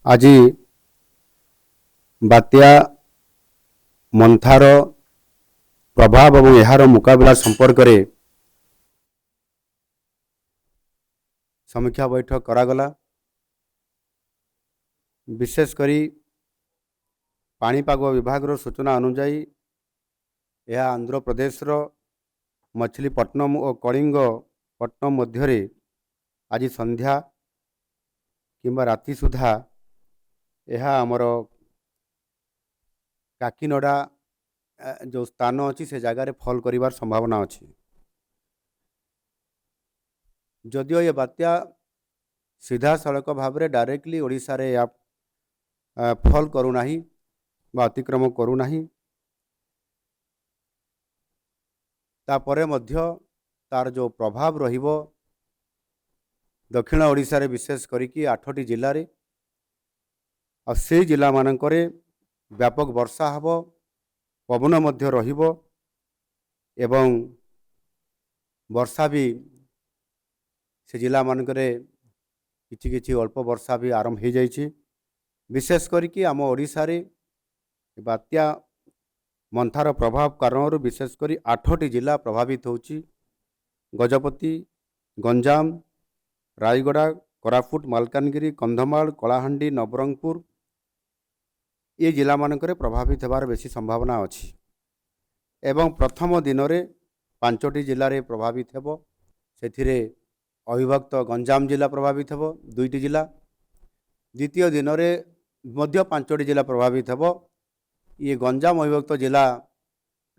आज बात्या मंथार प्रभाव और यार मुकाबला संपर्क में समीक्षा बैठक करागला। विशेषकर पाणीपाग विभाग सूचना अनुजाई यह आंध्र प्रदेश मछलीपट्टनम और कलिंगपट्टनम मध्य आज संध्या किंबा राति सुधा यह आमर काकीनडा जो स्थान अच्छी से जगार फल करिवार संभावना अच्छी। जदियो ये बात्या सीधा सड़क भाव में डायरेक्टली ओडिशा रे या फल करूना बा अतिक्रम करूना तापरे मध्य तार जो प्रभाव रहिबो दक्षिण ओडिशा रे विशेष करिकी 8टी जिल्ला रे और से जिला मानकरे व्यापक वर्षा हब पवन मध्य रहिबो एवं वर्षा भी से जिला मानकरे किछि किछि अल्प वर्षा भी आरंभ हो जाइछि। विशेष करिकी आम ओडिशा रे बात्या मंथार प्रभाव कारण विशेष करी 8टी जिला प्रभावित होछि। गजपति, गंजाम, रायगड़ा, कोरापुट, मालकानगिरी, कंधमाल, कलाहांडी, नवरंगपुर ये जिला मानकरे प्रभावित होबार बेसी संभावना अच्छी। एवं प्रथम दिन में 5टी जिले में प्रभावित हेबो। सेथिरे अविभक्त गंजाम जिला प्रभावित हेबो 2टी जिला। द्वितीय दिन में मध्य 5टी जिला प्रभावित हेबो। ये गंजाम अविभक्त जिला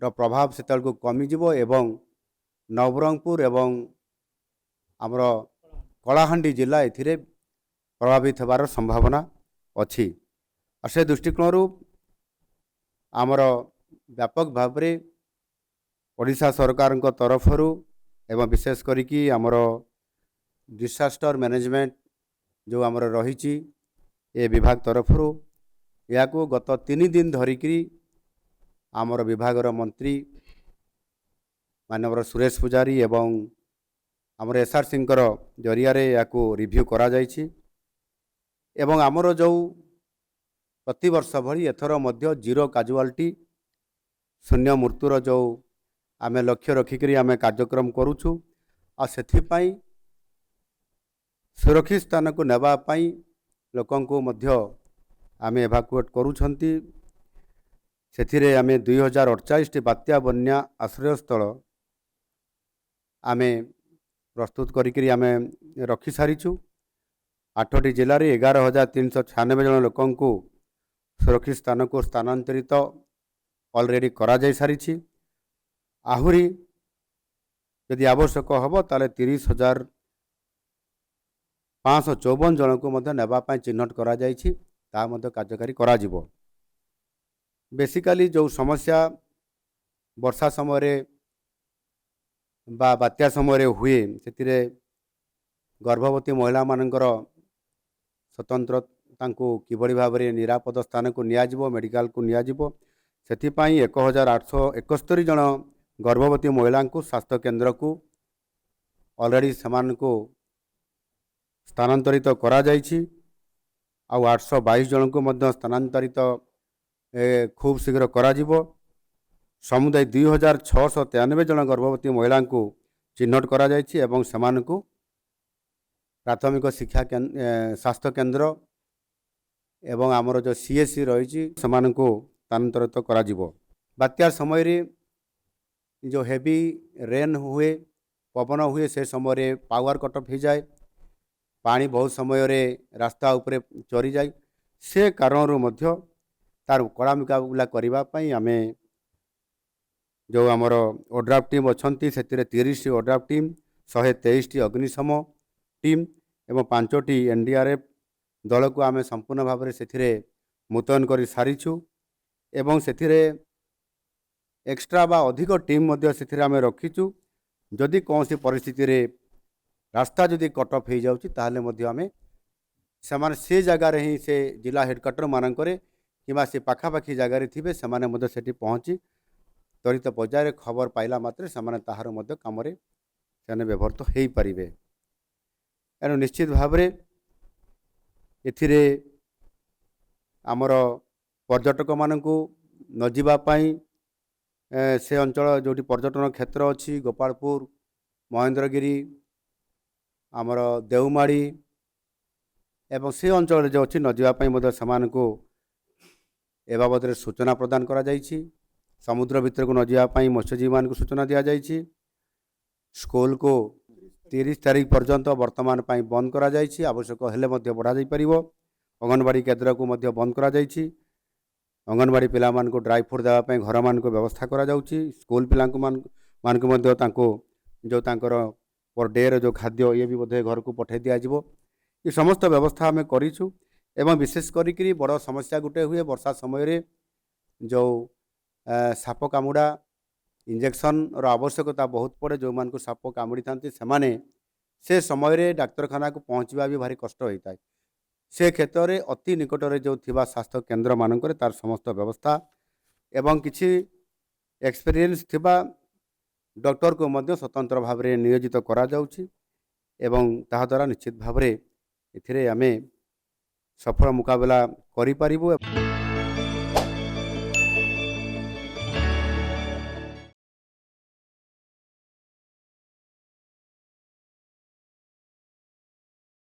रो प्रभाव सेतल को कमी जिवो एवं नवरंगपुर एवं आमर कलाहांडी जिला एथिरे प्रभावित होबार संभावना अच्छी। और से दृष्टिकोण आमर व्यापक भाव में ओडिशा सरकार तरफ एवं विशेष करिकी आमर डिसास्टर मैनेजमेंट जो आमर रही ए विभाग तरफ या गत 3 दिन धरिकी आमर विभाग मंत्री मानवर सुरेश पुजारी एवं आमर एसआरसी जरिया या रिव्यू करा जायछि। एवं आमर जो प्रति वर्ष भली एथर मध्य जीरो काजुआलिटी शून्य मृत्युर जो आमे लक्ष्य रखिकरी आमे कार्यक्रम करूछु आ सेथिपाई सुरक्षित स्थान को नेबा पाई लोकन को मध्य आमे एभाकुएट करूछंती। सेथिरे आमे 2048 टी बात्या बन्या आश्रय स्थल आमे प्रस्तुत करिकरी आमे रखी सारिछु। 8टी जिल्ला रे 11,396 जन लोकन को सुरक्षित स्थान को स्थानांतरित ऑलरेडी करा जाय सारिछि। आहुरी यदि आवश्यक हबो ताले 30,554 जन को मध्य नेबा पाई चिन्हट करा जायछि ता मध्य कार्यकारी करा जिवो। बेसिकली जो समस्या वर्षा समय रे बा बात्या समय रे हुए सेतिरे गर्भवती महिला मानकर स्वतंत्र तांको किभली भाव में निरापद स्थान को नियाजिबो मेडिकल को नियाजिबो सेथिपाई 1,871 जन गर्भवती महिला को स्वास्थ्य केंद्र को ऑलरेडी समान को स्थानांतरित करा जायछि। आ 822 जन को मध्य स्थानांतरित खूब शीघ्र करा जिवो। समुदाय 2,693 जन गर्भवती महिला को चिन्हट करा जायछि एवं समान को प्राथमिक शिक्षा स्वास्थ्य केंद्र एवं आमर जो सीएससी रही समान को स्थानांतरित करा जिवो। बात्या समय रे जो हेवी रेन हुए पवन हुए से समय पावर कट ऑफ हो जाए पानी बहुत समय रे रास्ता उपरे चरी जाए से कारण मध्य तार कड़ा मुकाबला करबा पई आमे जो आमर ओड्राफ टीम अच्छी से 30 टी ओड्राफ टीम 123 टी अग्निशम टीम एवं 5टी एनडीआरएफ दल को आमे संपूर्ण भाव में से मुतयन कर सारीछु। एवं से एक्स्ट्रा बा अधिक टीम मध्य से आमे रखीचु। जदि कौन सी परिस्थिति रे रास्ता जदि कट ऑफ हो जाउछि ताहले मध्य आमे समान से जगह रे ही से जिला हेडक्वार्टर मानकरे किबा से पाखापाखी जगह रे थिबे समान मध्य सेठी पहुँची त्वरित पर्याय खबर पाइला मात्रे समान ताहार मध्य काम रे सेने व्यवहृत हो पारिबे। एनु निश्चित भाव में एथिरे आमर पर्यटक मानू न जावाई से अंचल जो पर्यटन क्षेत्र अच्छी गोपालपुर महेंद्रगिरी आमर देवमाड़ी एवं से अंचल जो अच्छी न जावाई से बाबद सूचना प्रदान करा जाइछि। समुद्र भितर को न जावाई मत्स्यजीवी मान सूचना दि जाइछि। स्कूल को 30 तारीख पर्यंत वर्तमान पाई बंद करा जाइछि। आवश्यक हेले मध्य बढ़ा जाई परिबो। अंगनवाड़ी केन्द्र को मध्य बंद करा जाइछि। अंगनवाड़ी पिला मान को ड्राई फ्रूट देवा पई घर मान को व्यवस्था करा जाउछि। स्कूल पिला मान को मध्य तांको जो तांकर पर डे रो जो खाद्य ये भी बोधे घर को पठे दिया जिवो। ये समस्त व्यवस्था आम करिछु एवं विशेष करी बड़ समस्या गुटे हुए वर्षा समय रे जो साप कामुड़ा इंजेक्शन रो आवश्यकता बहुत पड़े। जो मान को साप कामुड़ी थांती से समय रे डाक्तरखाना को पहुँचवा भी भारी कष्ट होता है। से क्षेत्र में अति निकट में जो थिबा स्वास्थ्य केन्द्र मानक तार समस्त व्यवस्था एवं किछि एक्सपीरियंस थिबा डॉक्टर को मध्य स्वतंत्र भाव में नियोजित करा जाउछि एवं ताहा द्वारा निश्चित भाव में एथिरे आमे सफल मुकाबला करि पारिबु।